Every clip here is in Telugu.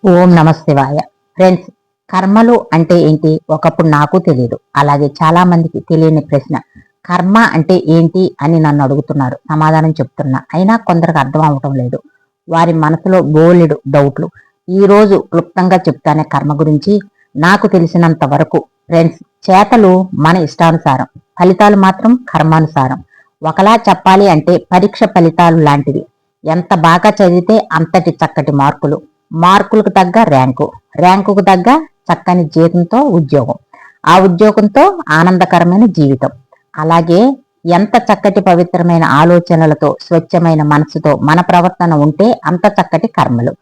ఓం నమ శివాయ. ఫ్రెండ్స్, కర్మలు అంటే ఏంటి? ఒకప్పుడు నాకు తెలియదు, అలాగే చాలా మందికి తెలియని ప్రశ్న. కర్మ అంటే ఏంటి అని నన్ను అడుగుతున్నారు. సమాధానం చెప్తున్నా, అయినా కొందరికి అర్థం అవటం లేదు. వారి మనసులో బోలెడు డౌట్లు. ఈ రోజు క్లుప్తంగా చెప్తానే కర్మ గురించి నాకు తెలిసినంత వరకు. ఫ్రెండ్స్, చేతలు మన ఇష్టానుసారం, ఫలితాలు మాత్రం కర్మానుసారం. ఒకలా చెప్పాలి అంటే పరీక్ష ఫలితాలు లాంటివి. ఎంత బాగా చదివితే అంతటి చక్కటి మార్కులు, మార్కులకు తగ్గ ర్యాంకు, ర్యాంకుకు తగ్గ చక్కని జీతంతో ఉద్యోగం, ఆ ఉద్యోగంతో ఆనందకరమైన జీవితం. అలాగే ఎంత చక్కటి పవిత్రమైన ఆలోచనలతో స్వచ్ఛమైన మనసుతో మన ప్రవర్తన ఉంటే అంత చక్కటి కర్మలు,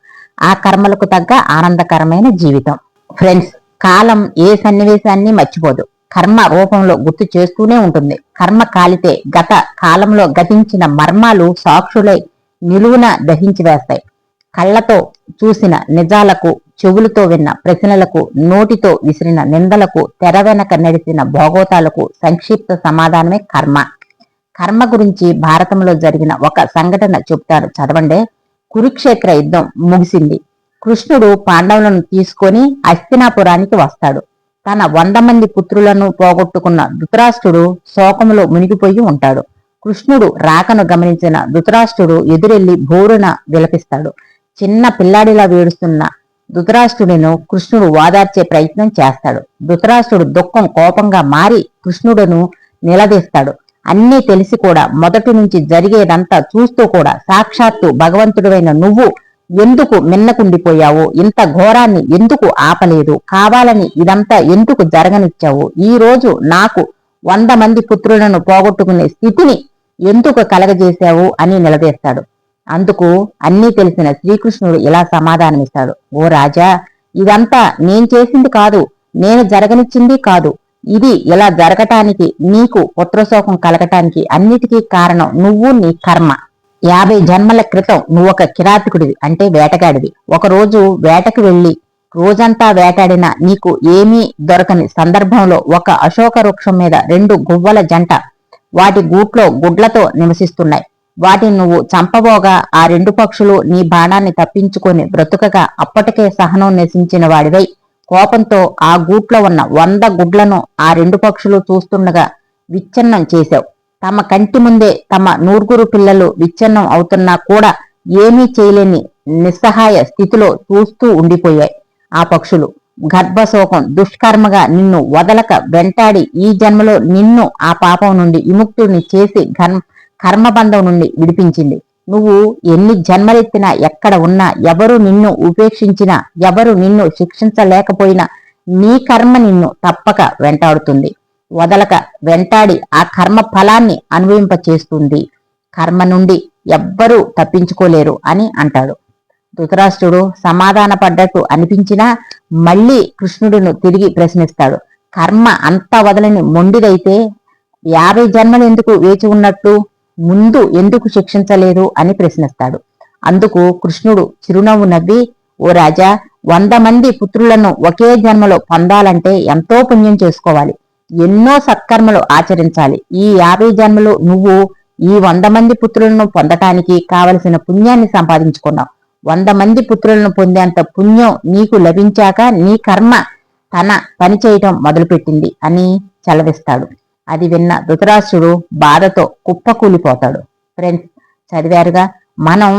ఆ కర్మలకు తగ్గ ఆనందకరమైన జీవితం. ఫ్రెండ్స్, కాలం ఏ సన్నివేశాన్ని మర్చిపోదు, కర్మ రూపంలో గుర్తు చేస్తూనే ఉంటుంది. కర్మ కాలితే గత కాలంలో గతించిన మర్మాలు సాక్షులై నిలువున దహించి వేస్తాయి. కళ్ళతో చూసిన నిజాలకు, చెవులతో విన్న ప్రశ్నలకు, నోటితో విసిరిన నిందలకు, తెర వెనక నడిచిన భోగోతాలకు సంక్షిప్త సమాధానమే కర్మ. కర్మ గురించి భారతంలో జరిగిన ఒక సంఘటన చెప్తారు, చదవండి. కురుక్షేత్ర యుద్ధం ముగిసింది. కృష్ణుడు పాండవులను తీసుకొని హస్తినాపురానికి వస్తాడు. తన 100 మంది పుత్రులను పోగొట్టుకున్న ధృతరాష్ట్రుడు శోకములో మునిగిపోయి ఉంటాడు. కృష్ణుడు రాకను గమనించిన ధృతరాష్ట్రుడు ఎదురెళ్లి బోరున విలపిస్తాడు. చిన్న పిల్లాడిలా వేడుస్తున్న ధృతరాష్ట్రుడిను కృష్ణుడు ఓదార్చే ప్రయత్నం చేస్తాడు. ధృతరాష్ట్రుడు దుఃఖం కోపంగా మారి కృష్ణుడును నిలదీస్తాడు. అన్నీ తెలిసి కూడా, మొదటి నుంచి జరిగేదంతా చూస్తూ కూడా, సాక్షాత్తు భగవంతుడివైన నువ్వు ఎందుకు మిన్నకుండిపోయావు? ఇంత ఘోరాన్ని ఎందుకు ఆపలేదు? కావాలని ఇదంతా ఎందుకు జరగనిచ్చావు? ఈ రోజు నాకు 100 మంది పుత్రులను పోగొట్టుకునే స్థితిని ఎందుకు కలగజేశావు అని నిలదీస్తాడు. అందుకు అన్నీ తెలిసిన శ్రీకృష్ణుడు ఇలా సమాధానమిస్తాడు. ఓ రాజా, ఇదంతా నేను చేసింది కాదు, నేను జరగనిచ్చింది కాదు. ఇది ఇలా జరగటానికి, నీకు పుత్రశోకం కలగటానికి అన్నిటికీ కారణం నువ్వు, నీ కర్మ. 50 జన్మల క్రితం నువ్వొక కిరాతకుడివి, అంటే వేటగాడివి. ఒకరోజు వేటకు వెళ్లి రోజంతా వేటాడినా నీకు ఏమీ దొరకని సందర్భంలో ఒక అశోక వృక్షం మీద 2 గువ్వల జంట వాటి గూట్లో గుడ్లతో నివసిస్తున్నాయి. వాటిని నువ్వు చంపబోగా ఆ 2 పక్షులు నీ బాణాన్ని తప్పించుకొని బ్రతుకగా అప్పటికే సహనం నశించిన వాడివై కోపంతో ఆ గూట్లో ఉన్న 100 గుడ్లను ఆ 2 పక్షులు చూస్తుండగా విచ్ఛిన్నం చేశావు. తమ కంటి ముందే తమ 100 పిల్లలు విచ్ఛిన్నం అవుతున్నా కూడా ఏమీ చేయలేని నిస్సహాయ స్థితిలో చూస్తూ ఉండిపోయాయి. ఆ పక్షులు గర్భశోకం దుష్కర్మగా నిన్ను వదలక వెంటాడి ఈ జన్మలో నిన్ను ఆ పాపం నుండి విముక్తుడిని చేసి కర్మబంధం నుండి విడిపించింది. నువ్వు ఎన్ని జన్మలెత్తినా, ఎక్కడ ఉన్నా, ఎవరు నిన్ను ఉపేక్షించినా, ఎవరు నిన్ను శిక్షించలేకపోయినా నీ కర్మ నిన్ను తప్పక వెంటాడుతుంది. వదలక వెంటాడి ఆ కర్మ ఫలాన్ని అనుభవింపచేస్తుంది. కర్మ నుండి ఎవ్వరూ తప్పించుకోలేరు అని అంటాడు. ధృతరాష్ట్రుడు సమాధాన పడ్డట్టు అనిపించినా మళ్ళీ కృష్ణుడిని తిరిగి ప్రశ్నిస్తాడు. కర్మ అంతా వదలని మొండిదైతే 50 జన్మలు ఎందుకు వేచి ఉన్నట్టు? ముందు ఎందుకు శిక్షించలేదు అని ప్రశ్నిస్తాడు. అందుకు కృష్ణుడు చిరునవ్వు నవ్వి, ఓ రాజా, 100 మంది పుత్రులను ఒకే జన్మలో పొందాలంటే ఎంతో పుణ్యం చేసుకోవాలి, ఎన్నో సత్కర్మలు ఆచరించాలి. ఈ 50 జన్మలు నువ్వు ఈ 100 మంది పుత్రులను పొందటానికి కావలసిన పుణ్యాన్ని సంపాదించుకున్నావు. 100 మంది పుత్రులను పొందేంత పుణ్యం నీకు లభించాక నీ కర్మ తన పని చేయటం మొదలుపెట్టింది అని చలవిస్తాడు. అది విన్న ధృతరాష్ట్రుడు బాధతో కుప్పకూలిపోతాడు. ఫ్రెండ్స్, చదివారుగా, మనం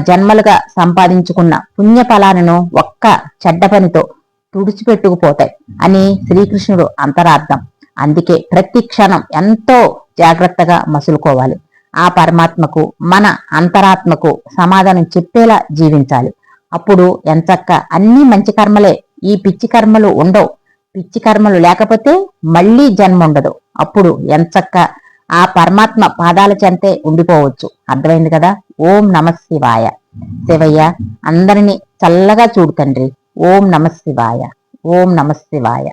జన్మలుగా సంపాదించుకున్న పుణ్య ఫలాలను ఒక్క చెడ్డ పనితో తుడిచిపెట్టుకుపోతాయి అని శ్రీకృష్ణుడు అంతరార్థం. అందుకే ప్రతి క్షణం ఎంతో జాగ్రత్తగా మసులుకోవాలి. ఆ పరమాత్మకు, మన అంతరాత్మకు సమాధానం చెప్పేలా జీవించాలి. అప్పుడు ఎంచక్క అన్ని మంచి కర్మలే, ఈ పిచ్చి కర్మలు ఉండవు. పిచ్చి కర్మలు లేకపోతే మళ్ళీ జన్మ ఉండదు. అప్పుడు ఎంచక్క ఆ పరమాత్మ పాదాల చెంతే ఉండిపోవచ్చు. అర్థమైంది కదా? ఓం నమ శివాయ. శివయ్య అందరినీ చల్లగా చూడు తండ్రి. ఓం నమ శివాయ. ఓం నమ శివాయ.